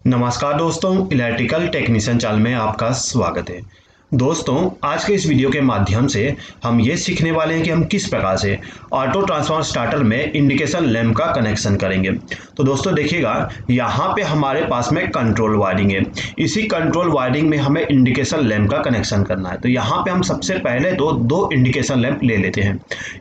नमस्कार दोस्तों, electrical technician channel में आपका स्वागत है। दोस्तों, आज के इस वीडियो के माध्यम से हम ये सीखने वाले हैं कि हम किस प्रकार से ऑटो ट्रांसफार्मर स्टार्टर में इंडिकेशन लैंप का कनेक्शन करेंगे। तो दोस्तों देखिएगा, यहाँ पे हमारे पास में कंट्रोल वायरिंग है। इसी कंट्रोल वायरिंग में हमें इंडिकेशन लैंप का कनेक्शन करना है। तो यहाँ पे हम सबसे पहले तो दो इंडिकेशन लैंप ले लेते हैं।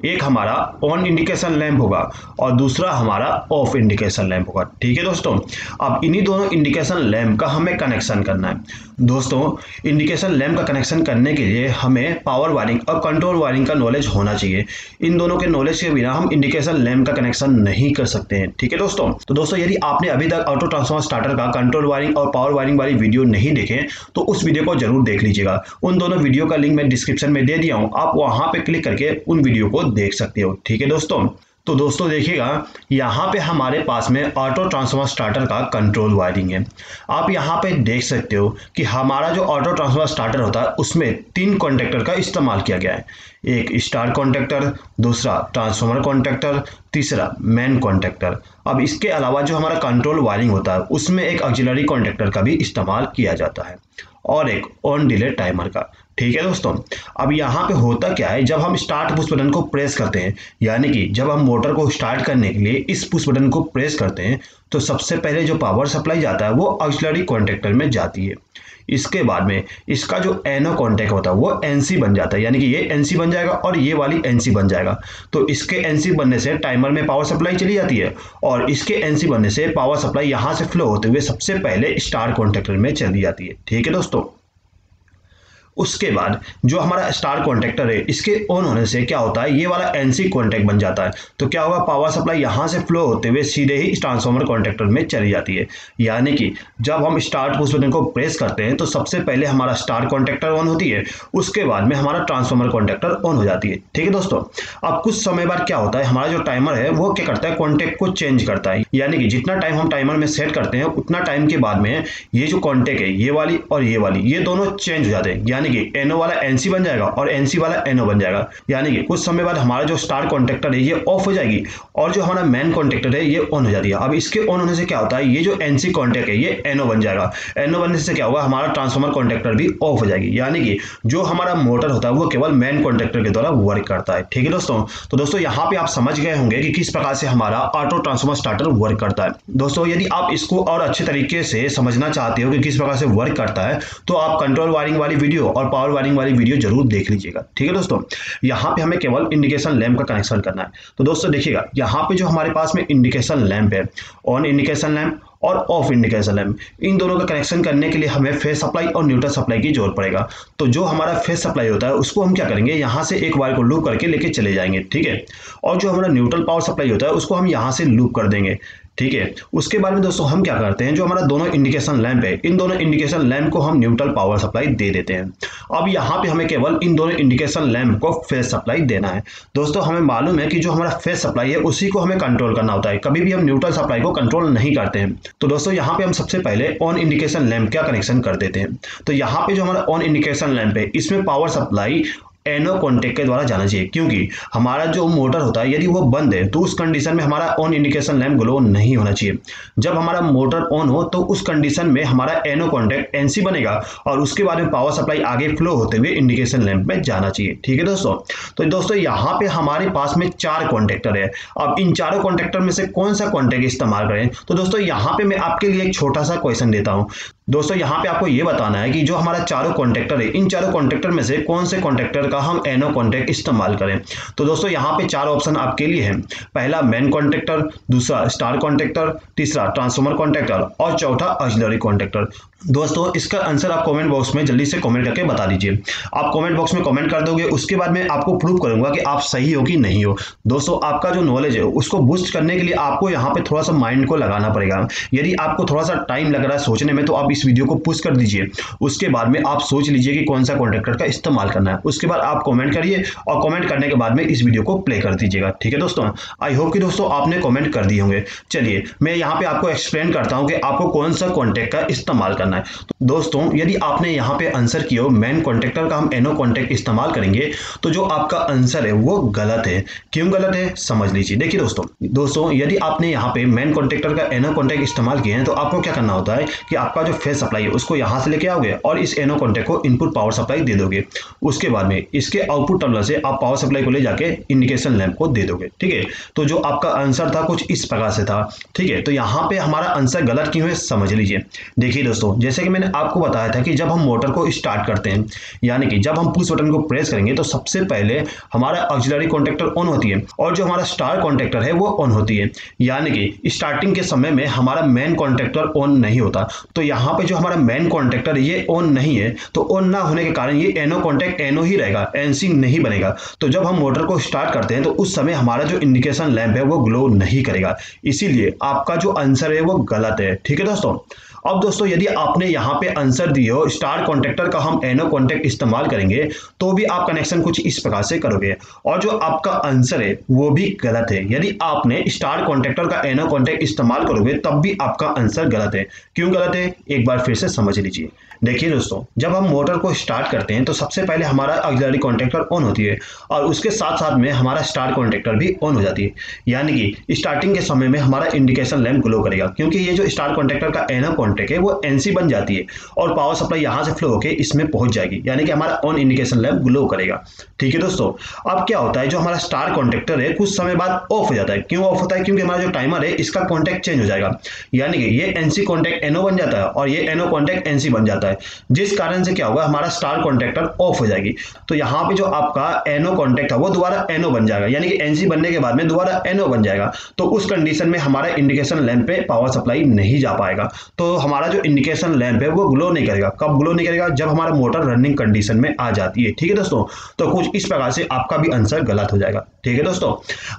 एक हमारा ऑन इंडिकेशन लैंप होगा और दूसरा हमारा ऑफ इंडिकेशन लैंप होगा। ठीक है दोस्तों, अब इन्हीं दोनों इंडिकेशन लैंप का हमें कनेक्शन करना है। दोस्तों, इंडिकेशन लैंप का कनेक्शन करने के लिए हमें पावर वायरिंग और कंट्रोल वायरिंग का नॉलेज होना चाहिए। इन दोनों के नॉलेज के बिना हम इंडिकेशन लैंप का कनेक्शन नहीं कर सकते हैं। ठीक है दोस्तों, तो दोस्तों यदि आपने अभी तक ऑटो ट्रांसफार्मर स्टार्टर का कंट्रोल वायरिंग और पावर वायरिंग वाली वीडियो नहीं देखे तो उस वीडियो को जरूर देख लीजिएगा। उन दोनों वीडियो का लिंक मैं डिस्क्रिप्शन में दे दिया हूँ, आप वहां पे क्लिक करके उन वीडियो को देख सकते हो। ठीक है दोस्तों, तो दोस्तों देखिएगा, यहाँ पे हमारे पास में ऑटो ट्रांसफार्मर स्टार्टर का कंट्रोल वायरिंग है। आप यहाँ पे देख सकते हो कि हमारा जो ऑटो ट्रांसफार्मर स्टार्टर होता है उसमें 3 कॉन्टेक्टर का इस्तेमाल किया गया है। एक स्टार कॉन्टेक्टर, दूसरा ट्रांसफार्मर कॉन्टेक्टर, तीसरा मेन कॉन्टेक्टर। अब इसके अलावा जो हमारा कंट्रोल वायरिंग होता है उसमें एक ऑक्सिलरी कॉन्टेक्टर का भी इस्तेमाल किया जाता है और एक ऑन डिले टाइमर का। ठीक है दोस्तों, अब यहाँ पे होता क्या है, जब हम स्टार्ट पुश बटन को प्रेस करते हैं, यानी कि जब हम मोटर को स्टार्ट करने के लिए इस पुश बटन को प्रेस करते हैं तो सबसे पहले जो पावर सप्लाई जाता है वो ऑक्सिलरी कॉन्टेक्टर में जाती है। इसके बाद में इसका जो एनो कॉन्टेक्ट होता है वो एनसी बन जाता है, यानी कि ये एनसी बन जाएगा और ये वाली एनसी बन जाएगा। तो इसके एनसी बनने से टाइमर में पावर सप्लाई चली जाती है और इसके एनसी बनने से पावर सप्लाई यहाँ से फ्लो होते हुए सबसे पहले स्टार कॉन्टेक्टर में चली जाती है। ठीक है दोस्तों, उसके बाद जो हमारा स्टार कॉन्टेक्टर है इसके ऑन होने से क्या होता है, ये वाला एनसी कॉन्टेक्ट बन जाता है। तो क्या होगा, पावर सप्लाई यहाँ से फ्लो होते हुए सीधे ही ट्रांसफार्मर कॉन्टेक्टर में चली जाती है। यानी कि जब हम स्टार्ट पुश बटन को प्रेस करते हैं तो सबसे पहले हमारा स्टार कॉन्टेक्टर ऑन होती है, उसके बाद में हमारा ट्रांसफार्मर कॉन्टेक्टर ऑन हो जाती है। ठीक है दोस्तों, अब कुछ समय बाद क्या होता है, हमारा जो टाइमर है वो क्या करता है, कॉन्टेक्ट को चेंज करता है। यानी कि जितना टाइम हम टाइमर में सेट करते हैं उतना टाइम के बाद में ये जो कॉन्टेक्ट है, ये वाली और ये वाली, ये दोनों चेंज हो जाते हैं। यानी कि एनो वाला एनसी बन जाएगा और एनसी वाला एनो बन जाएगा। यानी कि कुछ समय बाद हमारा जो स्टार कॉन्टेक्टर है ये ऑफ हो जाएगी और जो हमारा मेन कॉन्टेक्टर है ये ऑन हो जाती है। अब इसके ऑन होने से क्या होता है, ये जो एनसी कॉन्टेक्ट है ये एनो बन जाएगा। एनो बनने से क्या होगा, हमारा ट्रांसफार्मर कॉन्टेक्टर भी ऑफ हो जाएगी। यानी कि जो हमारा मोटर होता है वो केवल मेन कॉन्टेक्टर के द्वारा वर्क करता है। ठीक है दोस्तों, तो दोस्तों यहाँ पे आप समझ गए होंगे कि किस प्रकार से हमारा ऑटो ट्रांसफार्मर स्टार्टर वर्क करता है। दोस्तों यदि आप इसको और अच्छे तरीके से समझना चाहते हो कि किस प्रकार से वर्क करता है तो आप कंट्रोल वायरिंग वाली वीडियो और पावर वायरिंग वाली वीडियो जरूर देख लीजिएगा। ठीक है दोस्तों, यहाँ पे हमें केवल इंडिकेशन लैंप का कनेक्शन करना है। तो दोस्तों देखिएगा, यहाँ पे जो हमारे पास में इंडिकेशन लैंप है, ऑन इंडिकेशन लैंप और ऑफ इंडिकेशन लैंप, इन दोनों का कनेक्शन करने के लिए हमें फेज सप्लाई और न्यूट्रल सप्लाई की जरूरत पड़ेगा। तो जो हमारा फेज सप्लाई होता है उसको हम क्या करेंगे, यहाँ से एक वायर को लूप करके लेके चले जाएंगे। ठीक है, और जो हमारा न्यूट्रल पावर सप्लाई होता है उसको हम यहाँ से लूप कर देंगे। ठीक है, उसके बाद में दोस्तों हम क्या करते हैं, जो हमारा दोनों इंडिकेशन लैंप है इन दोनों इंडिकेशन लैंप को हम न्यूट्रल पावर सप्लाई दे देते हैं। अब यहाँ पे हमें केवल इन दोनों इंडिकेशन लैंप को फेज सप्लाई देना है। दोस्तों हमें मालूम है कि जो हमारा फेज सप्लाई है उसी को हमें कंट्रोल करना होता है, कभी भी हम न्यूट्रल सप्लाई को कंट्रोल नहीं करते हैं। तो दोस्तों यहाँ पे हम सबसे पहले ऑन इंडिकेशन लैंप का कनेक्शन कर देते हैं। तो यहाँ पे जो हमारा ऑन इंडिकेशन लैंप है इसमें पावर सप्लाई एनो कॉन्टेक्ट के द्वारा जाना चाहिए, क्योंकि हमारा जो मोटर होता है यदि वो बंद है तो उस कंडीशन में हमारा ऑन इंडिकेशन लैंप ग्लो नहीं होना चाहिए। जब हमारा मोटर ऑन हो तो उस कंडीशन में हमारा एनो कॉन्टेक्ट एनसी बनेगा और उसके बाद में पावर सप्लाई आगे फ्लो होते हुए इंडिकेशन लैंप में जाना चाहिए। ठीक है दोस्तों, तो दोस्तों यहाँ पे हमारे पास में 4 कॉन्टेक्टर है। अब इन चारों कॉन्टेक्टर में से कौन सा कॉन्टेक्ट इस्तेमाल करें, तो दोस्तों यहाँ पे मैं आपके लिए एक छोटा सा क्वेश्चन देता हूँ। दोस्तों यहाँ पे आपको ये बताना है कि जो हमारा चारों कॉन्टेक्टर है इन चारों कॉन्टेक्टर में से कौन से कॉन्टेक्टर का हम एनो कॉन्टेक्ट इस्तेमाल करें। तो दोस्तों यहाँ पे 4 ऑप्शन आपके लिए हैं। पहला मेन कॉन्टेक्टर, दूसरा स्टार कॉन्टेक्टर, तीसरा ट्रांसफार्मर कॉन्टेक्टर और चौथा ऑक्सिलरी कॉन्टेक्टर। दोस्तों इसका आंसर आप कमेंट बॉक्स में जल्दी से कमेंट करके बता दीजिए। आप कमेंट बॉक्स में कमेंट कर दोगे, उसके बाद में आपको प्रूव करूंगा कि आप सही हो कि नहीं हो। दोस्तों आपका जो नॉलेज है उसको बूस्ट करने के लिए आपको यहाँ पे थोड़ा सा माइंड को लगाना पड़ेगा। यदि आपको थोड़ा सा टाइम लग रहा है सोचने में तो आप इस वीडियो को पुश कर दीजिए। उसके बाद में आप सोच लीजिए कि कौन सा कॉन्ट्रैक्टर का इस्तेमाल करना है। उसके बाद आप कमेंट करिए और कमेंट करने के बाद में इस वीडियो को प्ले कर दीजिएगा। ठीक है दोस्तों, आई होप कि दोस्तों आपने कमेंट कर दिए होंगे। चलिए मैं यहाँ पे आपको एक्सप्लेन करता हूँ कि आपको कौन सा कॉन्टैक्ट का इस्तेमाल करना है। तो दोस्तों यदि आपने यहाँ पे आंसर किया हो मैन कॉन्ट्रैक्टर का हम एनो कॉन्टैक्ट इस्तेमाल करेंगे, तो जो आपका आंसर है वो गलत है। क्यों गलत है समझ लीजिए। देखिए दोस्तों यदि आपने यहाँ पे मैन कॉन्ट्रैक्टर का एनो कॉन्टैक्ट इस्तेमाल किए हैं तो आपको क्या करना होता है कि आपका जो फेस सप्लाई है उसको यहाँ से लेके आओगे और इस एनो कॉन्टैक्ट को इनपुट पावर सप्लाई दे दोगे। उसके बाद में इसके आउटपुट टर्मिनल से आप पावर सप्लाई को ले जाके इंडिकेशन लैंप को दे दोगे। ठीक है, तो जो आपका आंसर था कुछ इस प्रकार से था। ठीक है, तो यहाँ पे हमारा आंसर गलत क्यों है समझ लीजिए। देखिए दोस्तों, जैसे कि मैंने आपको बताया था कि जब हम मोटर को स्टार्ट करते हैं, यानी कि जब हम पुश बटन को प्रेस करेंगे तो सबसे पहले हमारा ऑक्सिलरी कॉन्टैक्टर ऑन होती है और जो हमारा स्टार कॉन्टैक्टर है वो ऑन होती है। यानी कि स्टार्टिंग के समय में हमारा मेन कॉन्टैक्टर ऑन नहीं होता। तो यहाँ पे जो हमारा मेन कॉन्टैक्टर ये ऑन नहीं है, तो ऑन ना होने के कारण ये एनो कॉन्टैक्ट एनो ही रहेगा, एनसी नहीं बनेगा। तो जब हम मोटर को स्टार्ट करते हैं तो उस समय हमारा जो इंडिकेशन लैंप है वो ग्लो नहीं करेगा। इसीलिए आपका जो आंसर है वो गलत है। ठीक है दोस्तों, अब दोस्तों यदि आपने यहाँ पे आंसर दिए हो स्टार कॉन्टैक्टर का हम एनो कॉन्टैक्ट इस्तेमाल करेंगे तो भी आप कनेक्शन कुछ इस प्रकार से करोगे और जो आपका आंसर है वो भी गलत है। यदि आपने स्टार कॉन्टैक्टर का एनो कॉन्टैक्ट इस्तेमाल करोगे तब भी आपका आंसर गलत है। क्यों गलत है एक बार फिर से समझ लीजिए। देखिए दोस्तों, जब हम मोटर को स्टार्ट करते हैं तो सबसे पहले हमारा ऑक्सिलरी कॉन्टैक्टर ऑन होती है और उसके साथ साथ में हमारा स्टार कॉन्टैक्टर भी ऑन हो जाती है। यानी कि स्टार्टिंग के समय में हमारा इंडिकेशन लैंप ग्लो करेगा क्योंकि ये जो स्टार कॉन्टैक्टर का एनो कॉन्टैक्ट है वो एनसी बन जाती है और पावर सप्लाई यहाँ से फ्लो होकर इसमें पहुंच जाएगी, यानी कि हमारा ऑन इंडिकेशन लैंप ग्लो करेगा। ठीक है दोस्तों, अब क्या होता है जो हमारा स्टार कॉन्टैक्टर है कुछ समय बाद ऑफ हो जाता है। क्यों ऑफ होता है? क्योंकि हमारा जो टाइमर है इसका कॉन्टैक्ट चेंज हो जाएगा, यानी कि ये एनसी कॉन्टैक्ट एनो बन जाता है और ये एनो कॉन्टैक्ट एनसी बन जाता है, जिस कारण से क्या होगा हमारा स्टार कॉन्टैक्टर ऑफ हो जाएगी। तो यहाँ पे जो आपका एनो कॉन्टैक्ट है वो दोबारा एनो बन जाएगा, यानी कि एनसी बनने के बाद में दोबारा एनो बन जाएगा। तो उस कंडीशन में हमारा इंडिकेशन लैंप पे पावर सप्लाई नहीं जा पाएगा, तो हमारा जो इंडिकेशन लैंप है वो ग्लो नहीं करेगा। कब ग्लो नहीं करेगा? जब हमारा मोटर रनिंग कंडीशन में आ जाती है। ठीक है दोस्तों, तो कुछ इस प्रकार से आपका भी आंसर गलत हो जाएगा। ठीक है दोस्तों,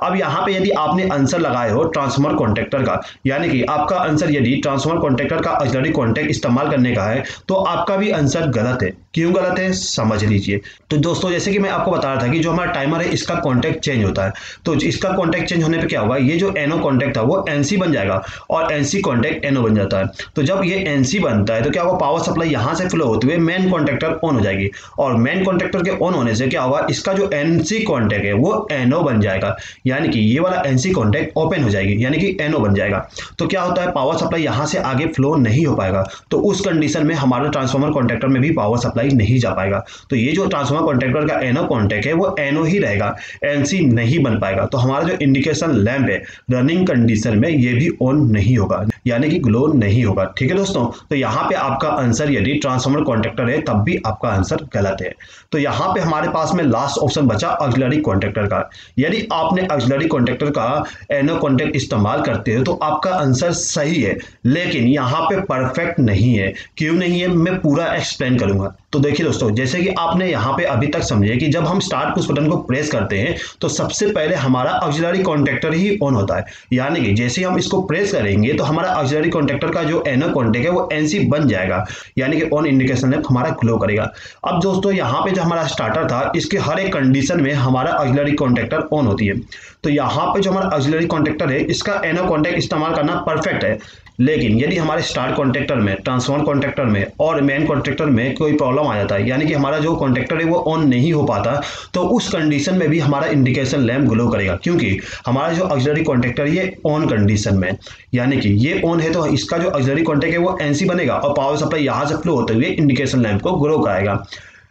अब यहाँ पे यदि आपने आंसर लगाए हो ट्रांसफार्मर कॉन्टैक्टर का, यानी कि आपका आंसर यदि ट्रांसफार्मर कॉन्टैक्टर का ऑक्सिलरी कॉन्टैक्ट इस्तेमाल करने का है तो आपका भी आंसर गलत है। क्यों गलत है समझ लीजिए। तो दोस्तों जैसे कि मैं आपको बता रहा था कि जो हमारा टाइमर है इसका कॉन्टैक्ट चेंज होता है, तो इसका कॉन्टैक्ट चेंज होने पे क्या होगा, ये जो एनो कॉन्टैक्ट था वो एनसी बन जाएगा और एनसी कॉन्टैक्ट एनो बन जाता है। तो जब ये एनसी बनता है तो क्या होगा, पावर सप्लाई यहाँ से फ्लो होते हुए मेन कॉन्टैक्टर ऑन हो जाएगी और मेन कॉन्टैक्टर के ऑन होने से क्या होगा, इसका जो एनसी कॉन्टैक्ट है वो एनो बन जाएगा, यानी कि ये वाला एनसी कॉन्टैक्ट ओपन हो जाएगी, यानी कि एनो बन जाएगा। तो क्या होता है, पावर सप्लाई यहाँ से आगे फ्लो नहीं हो पाएगा। तो उस कंडीशन में हमारा ट्रांसफार्मर कॉन्टैक्टर में भी पावर सप्लाई नहीं जा पाएगा। तो ये जो ट्रांसफार्मर कॉन्टैक्टर का एनो कॉन्टैक्ट है वो एनो ही रहेगा, एनसी नहीं बन पाएगा। तो हमारा जो इंडिकेशन लैंप है रनिंग कंडीशन में ये भी ऑन नहीं होगा, यानी कि ग्लो नहीं होगा। ठीक है दोस्तों, तो यहाँ पे आपका आंसर यदि ट्रांसफार्मर कॉन्टैक्टर है तब भी आपका आंसर गलत है। तो यहाँ पे हमारे पास में लास्ट ऑप्शन बचा ऑक्सिलरी कॉन्टैक्टर का। यदि आपने ऑक्सिलरी कॉन्टैक्टर का एनो कॉन्टैक्ट इस्तेमाल करते हो तो आपका आंसर सही है, लेकिन यहाँ पे परफेक्ट नहीं है। क्यों नहीं है मैं पूरा एक्सप्लेन करूंगा। तो देखिए दोस्तों, जैसे कि आपने यहाँ पे अभी तक समझे कि जब हम स्टार्ट पुश बटन को प्रेस करते हैं तो सबसे पहले हमारा ऑक्सिलरी कॉन्टैक्टर ही ऑन होता है, यानी कि जैसे हम इसको प्रेस करेंगे तो हमारा ऑक्सिलरी कॉन्टैक्टर का जो एनो कॉन्टैक्ट है वो एनसी बन जाएगा, यानी कि ऑन इंडिकेशन लैंप हमारा ग्लो करेगा। अब दोस्तों यहाँ पे जो हमारा स्टार्टर था इसके हर एक कंडीशन में हमारा ऑक्सिलरी कॉन्टैक्टर ऑन होती है। तो यहाँ पे जो हमारा ऑक्सिलरी कॉन्टैक्टर है इसका एनो कॉन्टैक्ट इस्तेमाल करना परफेक्ट है, लेकिन यदि हमारे स्टार कॉन्टैक्टर में, ट्रांसफार्मर कॉन्टैक्टर में और मेन कॉन्टैक्टर में कोई प्रॉब्लम आ जाता है, यानी कि हमारा जो कॉन्टैक्टर है वो ऑन नहीं हो पाता, तो उस कंडीशन में भी हमारा इंडिकेशन लैंप ग्लो करेगा, क्योंकि हमारा जो ऑक्सिलरी कॉन्टैक्टर ये ऑन कंडीशन में, यानी कि ये ऑन है तो इसका जो ऑक्सिलरी कॉन्टैक्ट है वो एनसी बनेगा और पावर सप्लाई यहाँ से फ्लो होते हुए इंडिकेशन लैंप को ग्लो कराएगा।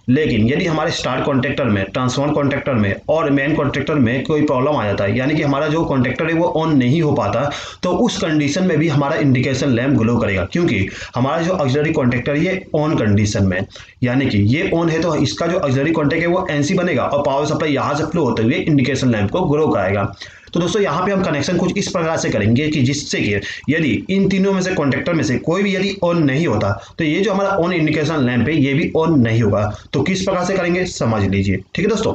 लेकिन यदि हमारे स्टार कॉन्टैक्टर में, ट्रांसफार्मर कॉन्टैक्टर में और मेन कॉन्टैक्टर में कोई प्रॉब्लम आ जाता है, यानी कि हमारा जो कॉन्टैक्टर है वो ऑन नहीं हो पाता, तो उस कंडीशन में भी हमारा इंडिकेशन लैंप ग्लो करेगा, क्योंकि हमारा जो ऑक्सिलरी कॉन्टैक्टर ये ऑन कंडीशन में, यानी कि ये ऑन है तो इसका जो ऑक्सिलरी कॉन्टैक्ट है वो एनसी बनेगा और पावर सप्लाई यहाँ से फ्लो होते हुए इंडिकेशन लैंप को ग्लो कराएगा। तो दोस्तों यहाँ पे हम कनेक्शन कुछ इस प्रकार से करेंगे कि जिससे कि यदि इन तीनों में से कॉन्टैक्टर में से कोई भी यदि ऑन नहीं होता तो ये जो हमारा ऑन इंडिकेशन लैंप है ये भी ऑन नहीं होगा। तो किस प्रकार से करेंगे समझ लीजिए। ठीक है दोस्तों,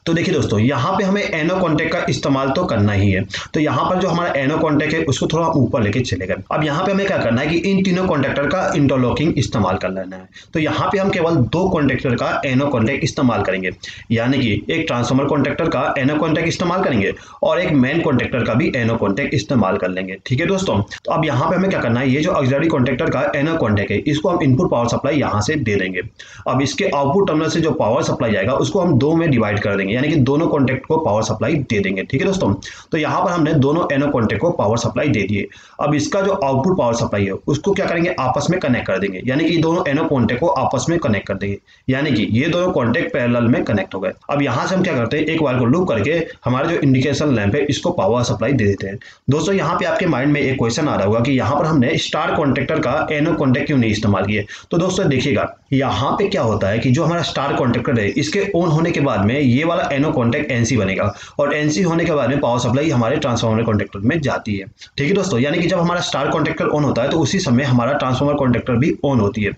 तो देखिए दोस्तों, यहाँ पे हमें एनो कॉन्टैक्ट का इस्तेमाल तो करना ही है। तो यहाँ पर जो हमारा एनो कॉन्टैक्ट है उसको थोड़ा ऊपर लेके चले गए। अब यहाँ पे हमें क्या करना है कि इन तीनों कॉन्टैक्टर का इंटरलॉकिंग इस्तेमाल कर लेना है। तो यहाँ पे हम केवल 2 कॉन्टैक्टर का एनो कॉन्टैक्ट इस्तेमाल करेंगे, यानी कि एक ट्रांसफार्मर कॉन्टैक्टर का एनो कॉन्टैक्ट इस्तेमाल करेंगे और एक मेन कॉन्टैक्टर का भी एनो कॉन्टैक्ट इस्तेमाल कर लेंगे। ठीक है दोस्तों, तो अब यहाँ पे हमें क्या करना है, ये जो ऑक्सिलरी कॉन्टैक्टर का एनो कॉन्टैक्ट है इसको हम इनपुट पावर सप्लाई यहाँ से दे देंगे। अब इसके आउटपुट टर्मिनल से जो पावर सप्लाई जाएगा उसको हम 2 में डिवाइड कर देंगे, यानी कि दोनों कॉन्टैक्ट को पावर सप्लाई दे देंगे। ठीक है दोस्तों, तो यहाँ पर हमने दोनों एनो कॉन्टैक्ट को पावर सप्लाई दे दिए। अब इसका जो आउटपुट पावर सप्लाई है उसको क्या करेंगे, आपस में कनेक्ट कर देंगे, यानी कि दोनों एनो कॉन्टैक्ट को आपस में कनेक्ट कर देंगे, यानी कि ये दोनों कॉन्टैक्ट पैरेलल में कनेक्ट हो गए। अब यहाँ से हम क्या करते हैं, एक वायर को लूप करके हमारा जो इंडिकेशन लैंप है इसको पावर सप्लाई दे देते हैं। दोस्तों यहाँ पे आपके माइंड में एक क्वेश्चन आ रहा होगा कि यहाँ पर हमने स्टार कॉन्टैक्टर का एनो कॉन्टैक्ट क्यों नहीं इस्तेमाल किए। तो दोस्तों देखिएगा, यहाँ पे क्या होता है कि जो हमारा स्टार कॉन्टैक्टर है इसके ऑन होने के बाद में ये वाला एनो कॉन्टैक्ट एनसी बनेगा और एनसी होने के बाद में पावर सप्लाई हमारे ट्रांसफार्मर कॉन्टैक्टर में जाती है। ठीक है दोस्तों, यानी कि जब हमारा स्टार कॉन्टैक्टर ऑन होता है तो उसी समय हमारा ट्रांसफार्मर कॉन्टैक्टर भी ऑन होती है।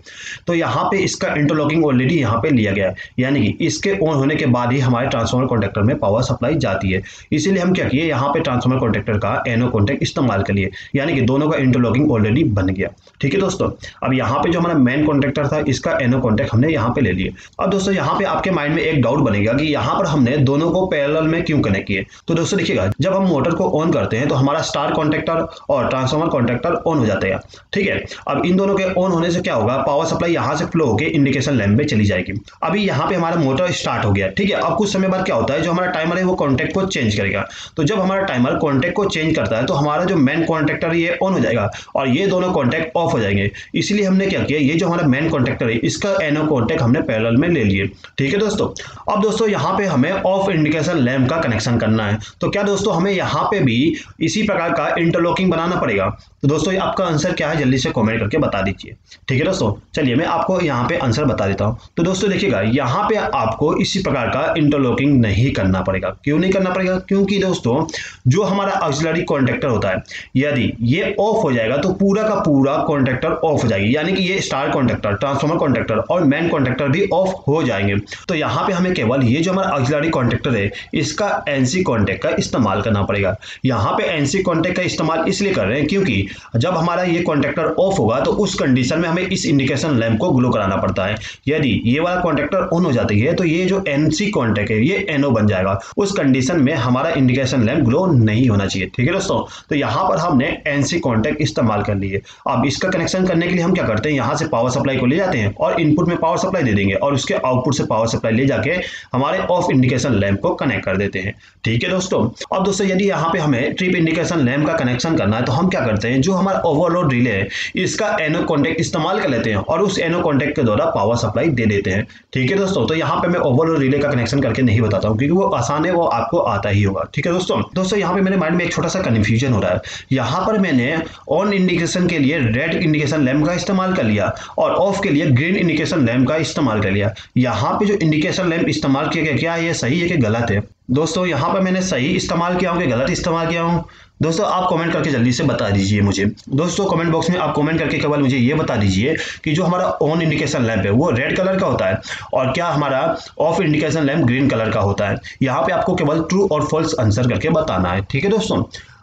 तो यहाँ पे इसका इंटरलॉकिंग ऑलरेडी यहाँ पे लिया गया है, यानी कि इसके ऑन होने के बाद ही हमारे ट्रांसफार्मर कॉन्टैक्टर में पावर सप्लाई जाती है। इसीलिए हम क्या किए, यहाँ पे ट्रांसफार्मर कॉन्टैक्टर का एनो कॉन्टैक्ट इस्तेमाल कर लिए, यानी कि दोनों का इंटरलॉकिंग ऑलरेडी बन गया। ठीक है दोस्तों, अब यहाँ पे जो हमारा मेन कॉन्टैक्टर था इसका एनो कॉन्टैक्ट हमने यहाँ पे ले लिए। अब दोस्तों यहाँ पे आपके माइंड में एक डाउट बनेगा कि यहाँ पर हमने दोनों को पैरेलल में क्यों कनेक्ट किए। तो दोस्तों देखिएगा, जब हम मोटर को ऑन करते हैं तो हमारा स्टार कॉन्टैक्टर और ट्रांसफार्मर कॉन्टैक्टर ऑन हो जाते हैं। ठीक है, अब इन दोनों के ऑन होने से क्या होगा, पावर सप्लाई यहाँ से फ्लो होकर इंडिकेशन लैंप में चली जाएगी। अभी यहाँ पे हमारा मोटर स्टार्ट हो गया। ठीक है, अब कुछ समय बाद क्या होता है, जो हमारा टाइमर है वो कॉन्टैक्ट को चेंज करेगा। तो जब हमारा टाइमर कॉन्टैक्ट को चेंज करता है तो हमारा जो मेन कॉन्टैक्टर ये ऑन हो जाएगा और ये दोनों कॉन्टैक्ट ऑफ हो जाएंगे। इसलिए हमने क्या किया, ये जो हमारा मेन कॉन्टैक्टर है इसका एनो कॉन्टैक्ट हमने पैरेलल में ले लिए। ठीक है दोस्तों, अब दोस्तों यहाँ पे हमें ऑफ इंडिकेशन लैंप का कनेक्शन करना है। तो क्या दोस्तों हमें यहाँ पे भी इसी प्रकार का इंटरलॉकिंग बनाना पड़ेगा। तो दोस्तों आपका आंसर क्या है, जल्दी से कमेंट करके बता दीजिए। ठीक है दोस्तों, चलिए मैं आपको यहाँ पे आंसर बता देता हूँ। तो दोस्तों देखिएगा, यहाँ पे आपको इसी प्रकार का इंटरलॉकिंग नहीं करना पड़ेगा। क्यों नहीं करना पड़ेगा, क्योंकि दोस्तों जो हमारा ऑक्सिलरी कॉन्टैक्टर होता है यदि ये ऑफ हो जाएगा तो पूरा का पूरा कॉन्टैक्टर ऑफ हो जाएगी, यानी कि ये स्टार कॉन्टैक्टर, ट्रांसफार्मर कॉन्टैक्टर और मेन कॉन्टैक्टर भी ऑफ हो जाएंगे। तो यहाँ पे हमें केवल ये जो हमारा ऑक्सिलरी कॉन्टैक्टर है इसका एनसी कॉन्टैक्ट का इस्तेमाल करना पड़ेगा। यहाँ पे एनसी कॉन्टैक्ट का इस्तेमाल इसलिए कर रहे हैं क्योंकि जब हमारा ये कॉन्टैक्टर ऑफ होगा तो उस कंडीशन में हमें इस इंडिकेशन लैंप को ग्लो कराना पड़ता है। यदि ये वाला कॉन्टैक्टर ऑन हो जाती है तो ये जो एनसी कॉन्टैक्ट है ये एनओ बन जाएगा। उस कंडीशन में हमारा इंडिकेशन लैंप ग्लो नहीं होना चाहिए। ठीक है दोस्तों, तो यहाँ पर हमने एनसी कॉन्टैक्ट इस्तेमाल कर लिए। अब इसका कनेक्शन करने के लिए हम क्या करते हैं, यहाँ से पावर सप्लाई को ले जाते हैं और इनपुट में पावर सप्लाई दे देंगे और उसके आउटपुट से पावर सप्लाई ले जाके हमारे ऑफ इंडिकेशन लैंप को कनेक्ट कर देते हैं। ठीक है दोस्तों, अब दोस्तों यदि यहाँ पे हमें ट्रिप इंडिकेशन लैंप का कनेक्शन करना है तो हम क्या करते हैं, जो हमारा ओवरलोड रिले है इसका एनो कॉन्टैक्ट इस्तेमाल कर लेते हैं और उस एनो कॉन्टैक्ट के द्वारा पावर सप्लाई दे देते हैं। ठीक है दोस्तों, तो यहाँ पे मैं ओवरलोड रिले का कनेक्शन करके नहीं बताता हूँ क्योंकि वो आसान है, वो आपको आता ही होगा। ठीक है दोस्तों यहाँ पे मेरे माइंड में एक छोटा सा कंफ्यूजन हो रहा है। यहाँ पर मैंने ऑन इंडिकेशन के लिए रेड इंडिकेशन लैंप का इस्तेमाल कर लिया और ऑफ के लिए ग्रीन इंडिकेशन लैंप का इस्तेमाल कर लिया। यहाँ पे जो इंडिकेशन लैंप इस्तेमाल किया गया, क्या ये सही है कि गलत है? दोस्तों यहाँ पर मैंने सही इस्तेमाल किया हूँ कि गलत इस्तेमाल किया हूँ? दोस्तों आप कमेंट करके जल्दी से बता दीजिए मुझे। दोस्तों कमेंट बॉक्स में आप कमेंट करके केवल मुझे ये बता दीजिए कि जो हमारा ऑन इंडिकेशन लैंप है वो रेड कलर का होता है और क्या हमारा of indication lamp green colour का होता है। यहाँ पे आपको केवल ट्रू और फॉल्स आंसर करके बताना है। ठीक है दोस्तों,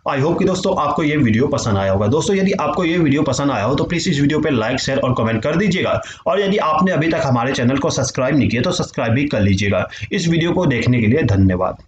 आई होप कि दोस्तों आपको ये वीडियो पसंद आया होगा। दोस्तों यदि आपको ये वीडियो पसंद आया हो तो प्लीज़ इस वीडियो पे लाइक, शेयर और कमेंट कर दीजिएगा और यदि आपने अभी तक हमारे चैनल को सब्सक्राइब नहीं किया तो सब्सक्राइब भी कर लीजिएगा। इस वीडियो को देखने के लिए धन्यवाद।